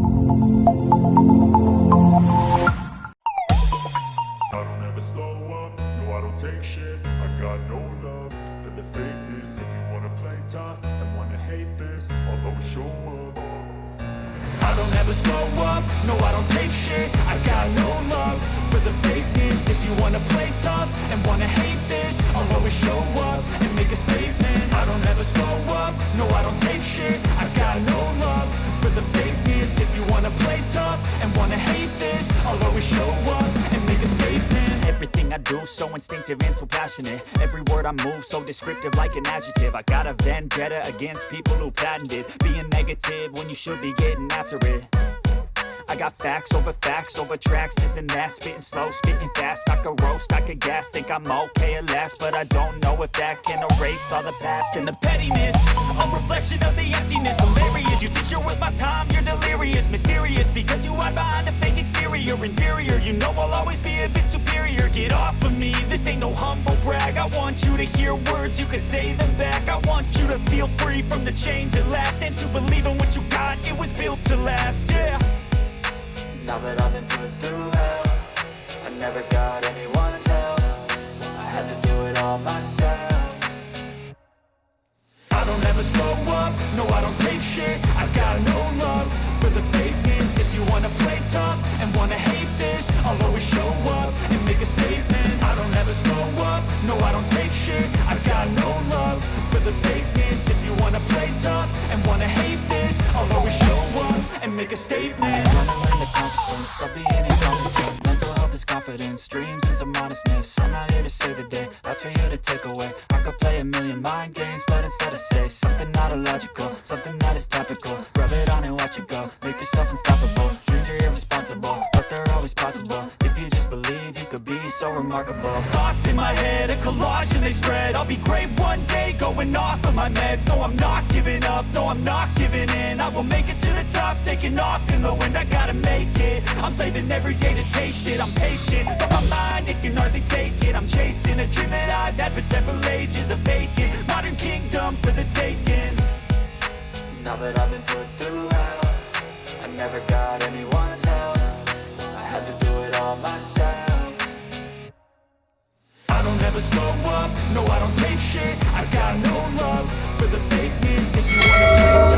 I don't ever slow up, no I don't take shit. I got no love for the fakeness. If you wanna play tough and wanna hate this, I'll always show up. I don't ever slow up, no I don't take shit. I got no love for the fakeness. If you wanna play tough and wanna hate this, I'll always show up and make a statement. I don't ever slow up, no I don't take shit. I got no love for the fakeness. If you wanna play tough and wanna hate this, I'll always show up and make a statement. Everything I do so instinctive and so passionate. Every word I move so descriptive like an adjective. I got a vendetta against people who patented being negative when you should be getting after it. I got facts over tracks, this and that. Spitting slow, spitting fast. I could roast, I could gas. Think I'm okay at last, but I don't know if that can erase all the past. And the pettiness, a reflection of the emptiness. Hilarious, you think you're worth my time, you're delirious. Mysterious, because you hide behind a fake exterior. Inferior, you know I'll always be a bit superior. Get off of me, this ain't no humble brag. I want you to hear words, you can say them back. I want you to feel free from the chains at last, and to believe in what you got, it was built to last, yeah. Now that I've been put through hell, I never got anyone's help. I had to do it all myself. I don't ever slow up, no I don't take shit. I got no love for the fakeness. If you wanna play tough and wanna hate this, I'll always show up and make a statement. I don't ever slow up, no I don't take shit. I got no love for the fakeness. If you wanna play tough and wanna hate this, I'll always show up and make a statement. The consequence of being incompetent. Mental health is confidence, dreams and some modestness. I'm not here to save the day, that's for you to take away. I could play a million mind games, but instead I say something not illogical, something that is topical. Rub it on and watch it go, make yourself unstoppable. Dreams are irresponsible, but they're always possible. If you just believe, you could be so remarkable. Thoughts in my head, a collage and they spread. I'll be great one day, going off of my meds. No, I'm not giving up, no, I'm not giving in. I will make it to the top, taking off in the wind. I gotta make it, I'm saving every day to taste it. I'm patient, but my mind, it can hardly take it. I'm chasing a dream that I've had for several ages. A vacant, modern kingdom for the taking. Now that I've been put through hell, I never got anyone's help. I had to do it all myself. I don't ever slow up, no I don't take shit. I got no love for the fakeness. If you wanna play